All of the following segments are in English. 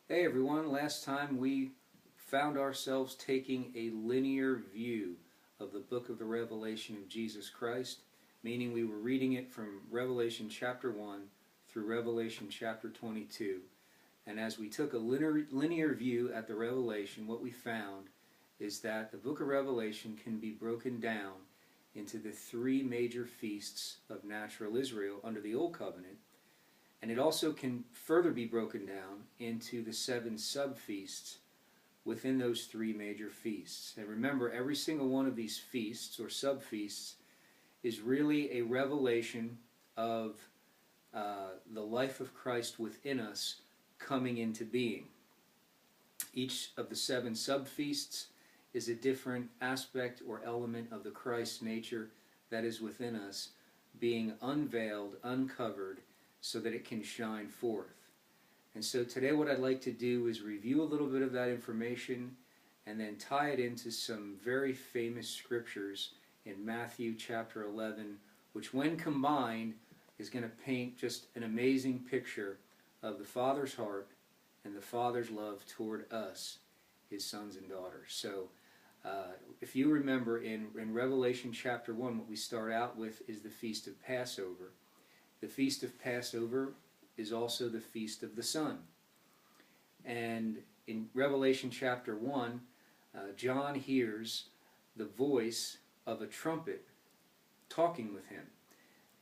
Hey everyone, last time we found ourselves taking a linear view of the book of the Revelation of Jesus Christ, meaning we were reading it from Revelation chapter 1 through Revelation chapter 22. And as we took a linear view at the Revelation, what we found is that the book of Revelation can be broken down into the three major feasts of natural Israel under the Old Covenant. And it also can further be broken down into the 7 sub-feasts within those 3 major feasts. And remember, every single one of these feasts or sub-feasts is really a revelation of the life of Christ within us coming into being. Each of the 7 sub-feasts is a different aspect or element of the Christ nature that is within us being unveiled, uncovered, so that it can shine forth. And so today what I'd like to do is review a little bit of that information and then tie it into some very famous scriptures in Matthew chapter 11, which when combined is going to paint just an amazing picture of the Father's heart and the Father's love toward us, His sons and daughters. So if you remember in Revelation chapter 1, what we start out with is the Feast of Passover. The Feast of Passover is also the Feast of the Sun. And in Revelation chapter 1, John hears the voice of a trumpet talking with him.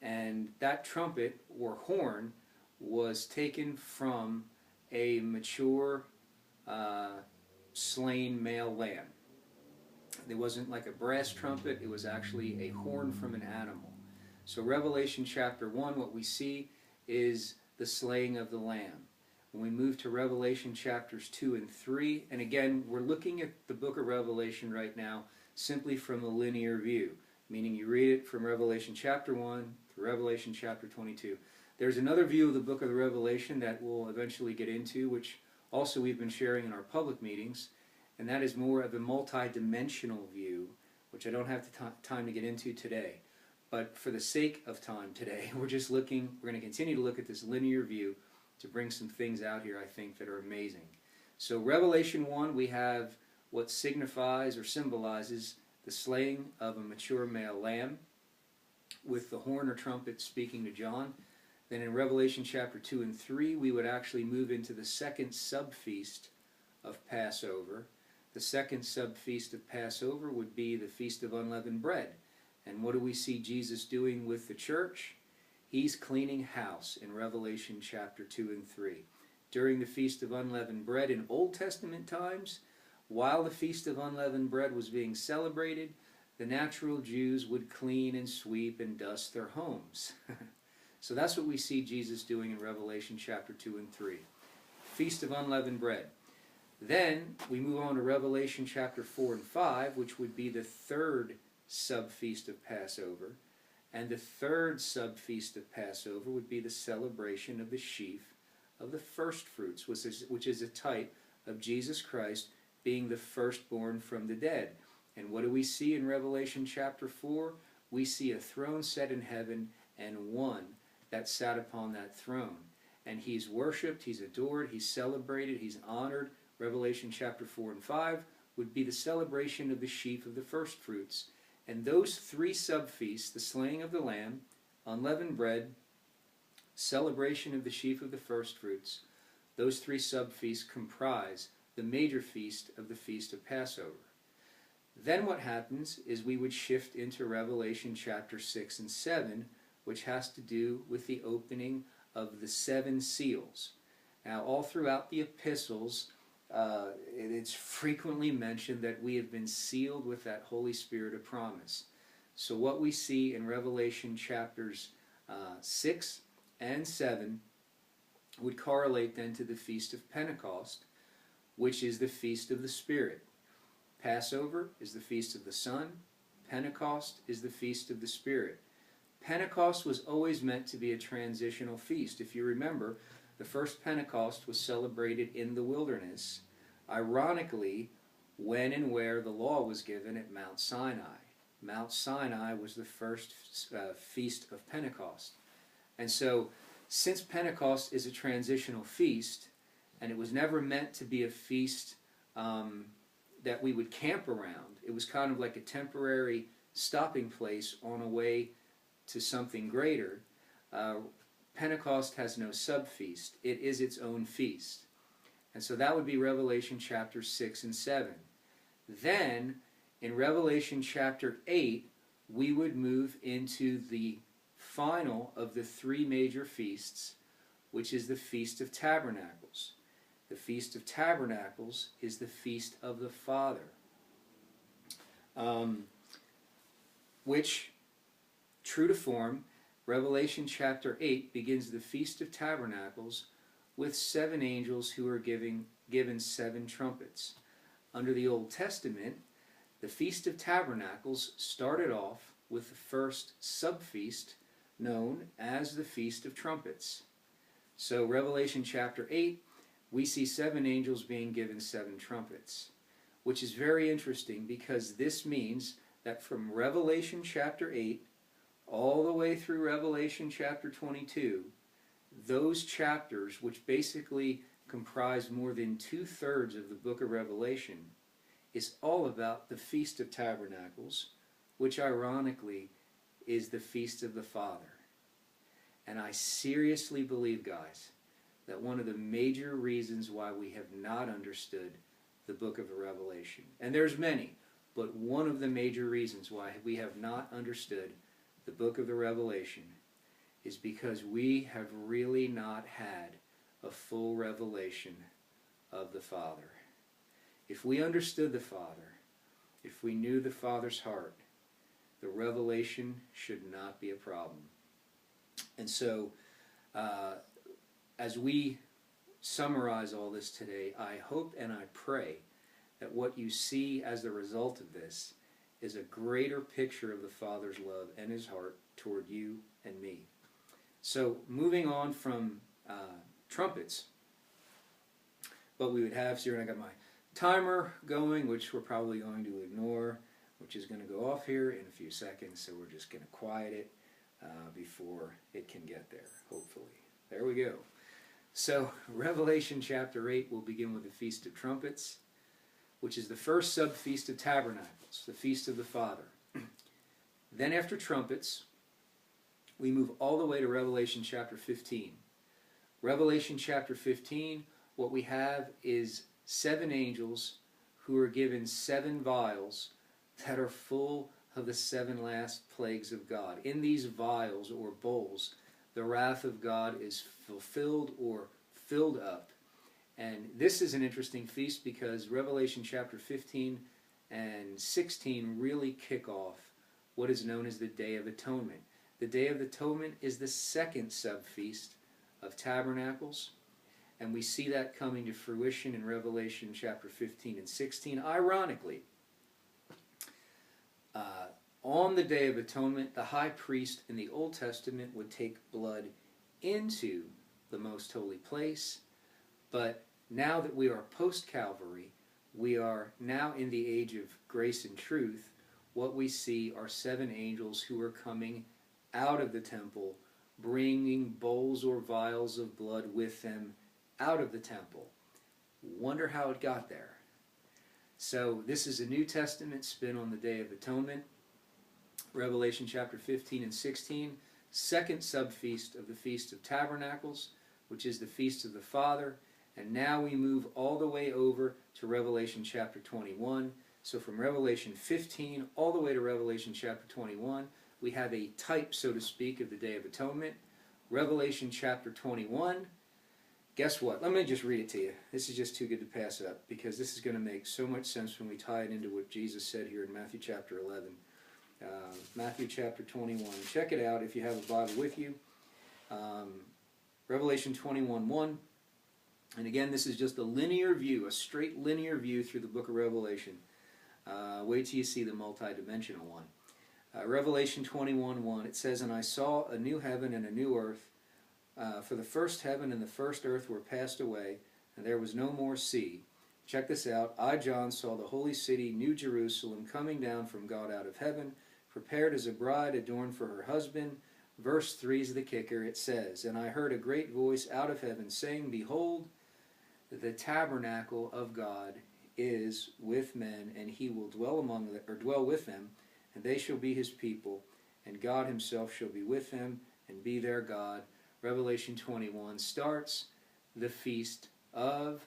And that trumpet, or horn, was taken from a mature, slain male lamb. It wasn't like a brass trumpet, it was actually a horn from an animal. So Revelation chapter 1, what we see is the slaying of the Lamb. When we move to Revelation chapters 2 and 3, and again, we're looking at the book of Revelation right now simply from a linear view, meaning you read it from Revelation chapter 1 to Revelation chapter 22. There's another view of the book of the Revelation that we'll eventually get into, which also we've been sharing in our public meetings, and that is more of a multi-dimensional view, which I don't have time to get into today. But for the sake of time today, we're going to continue to look at this linear view to bring some things out here, I think, that are amazing. So Revelation 1, we have what signifies or symbolizes the slaying of a mature male lamb with the horn or trumpet speaking to John. Then in Revelation chapter 2 and 3, we would actually move into the second sub-feast of Passover. The second sub-feast of Passover would be the Feast of Unleavened Bread. And what do we see Jesus doing with the church? He's cleaning house in Revelation chapter 2 and 3. During the Feast of Unleavened Bread in Old Testament times, while the Feast of Unleavened Bread was being celebrated, the natural Jews would clean and sweep and dust their homes. So that's what we see Jesus doing in Revelation chapter 2 and 3. Feast of Unleavened Bread. Then we move on to Revelation chapter 4 and 5, which would be the third sub-feast of Passover, and the third sub-feast of Passover would be the celebration of the sheaf of the first fruits, which is a type of Jesus Christ being the firstborn from the dead. And what do we see in Revelation chapter 4? We see a throne set in heaven and one that sat upon that throne. And he's worshipped, he's adored, he's celebrated, he's honored. Revelation chapter 4 and 5 would be the celebration of the sheaf of the first fruits. And those 3 sub-feasts, the slaying of the lamb, unleavened bread, celebration of the sheaf of the first fruits, those 3 sub-feasts comprise the major feast of the Feast of Passover. Then what happens is we would shift into Revelation chapter 6 and 7, which has to do with the opening of the 7 seals. Now, all throughout the epistles, it's frequently mentioned that we have been sealed with that Holy Spirit of promise. So what we see in Revelation chapters 6 and 7 would correlate then to the Feast of Pentecost, which is the Feast of the Spirit. Passover is the Feast of the Son. Pentecost is the Feast of the Spirit. Pentecost was always meant to be a transitional feast. If you remember, the first Pentecost was celebrated in the wilderness, ironically, when and where the law was given at Mount Sinai. Mount Sinai was the first feast of Pentecost. And so, since Pentecost is a transitional feast, And it was never meant to be a feast that we would camp around. It was kind of like a temporary stopping place on a way to something greater. Pentecost has no sub-feast. It is its own feast. And so that would be Revelation chapter 6 and 7. Then, in Revelation chapter 8, we would move into the final of the three major feasts, which is the Feast of Tabernacles. The Feast of Tabernacles is the Feast of the Father, which, true to form, Revelation chapter 8 begins the Feast of Tabernacles with 7 angels who are given 7 trumpets. Under the Old Testament, the Feast of Tabernacles started off with the first sub-feast known as the Feast of Trumpets. So Revelation chapter 8, we see 7 angels being given 7 trumpets, which is very interesting because this means that from Revelation chapter 8 all the way through Revelation chapter 22, those chapters, which basically comprise more than 2/3 of the book of Revelation, is all about the Feast of Tabernacles, which ironically is the Feast of the Father. And I seriously believe, guys, that one of the major reasons why we have not understood the book of Revelation, and there's many, but one of the major reasons why we have not understood the book of the Revelation is because we have really not had a full revelation of the Father. If we understood the Father, if we knew the Father's heart, the revelation should not be a problem. And so, as we summarize all this today, I hope and I pray that what you see as the result of this is a greater picture of the Father's love and His heart toward you and me. So, moving on from trumpets, what we would have here, and I got my timer going, which we're probably going to ignore, which is going to go off here in a few seconds, so we're just going to quiet it before it can get there, hopefully. There we go. So, Revelation chapter 8 will begin with the Feast of Trumpets, which is the first sub-feast of Tabernacles, the Feast of the Father. Then after trumpets, we move all the way to Revelation chapter 15. Revelation chapter 15, what we have is 7 angels who are given 7 vials that are full of the 7 last plagues of God. In these vials or bowls, the wrath of God is fulfilled or filled up. And this is an interesting feast because Revelation chapter 15 and 16 really kick off what is known as the Day of Atonement. The Day of Atonement is the second sub-feast of Tabernacles, and we see that coming to fruition in Revelation chapter 15 and 16. Ironically, on the Day of Atonement, the high priest in the Old Testament would take blood into the most holy place, but now that we are post-Calvary, we are now in the age of grace and truth. What we see are 7 angels who are coming out of the temple, bringing bowls or vials of blood with them out of the temple. Wonder how it got there. So this is a New Testament spin on the Day of Atonement. Revelation chapter 15 and 16, second sub-feast of the Feast of Tabernacles, which is the Feast of the Father. And now we move all the way over to Revelation chapter 21. So from Revelation 15 all the way to Revelation chapter 21, we have a type, so to speak, of the Day of Atonement. Revelation chapter 21, guess what? Let me just read it to you. This is just too good to pass up because this is going to make so much sense when we tie it into what Jesus said here in Matthew chapter 11. Matthew chapter 21. Check it out if you have a Bible with you. Revelation 21:1. And again, this is just a linear view, a straight linear view through the book of Revelation. Wait till you see the multi-dimensional one. Revelation 21:1, it says, "And I saw a new heaven and a new earth, for the first heaven and the first earth were passed away, and there was no more sea." Check this out. "I, John, saw the holy city, New Jerusalem, coming down from God out of heaven, prepared as a bride adorned for her husband." Verse 3 is the kicker. It says, "And I heard a great voice out of heaven saying, Behold, the tabernacle of God is with men, and he will dwell with them, and they shall be his people, and God himself shall be with them and be their God. Revelation 21 starts the Feast of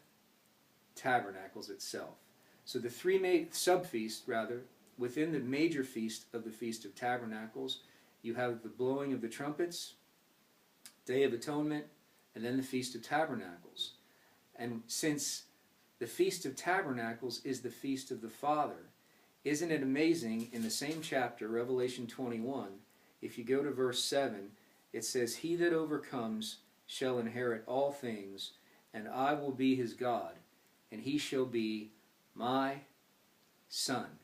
Tabernacles itself. So the three sub-feasts, rather, within the major feast of the Feast of Tabernacles, you have the blowing of the trumpets, Day of Atonement, and then the Feast of Tabernacles. And since the Feast of Tabernacles is the Feast of the Father, isn't it amazing, in the same chapter, Revelation 21, if you go to verse 7, it says, "He that overcomes shall inherit all things, and I will be his God, and he shall be my son."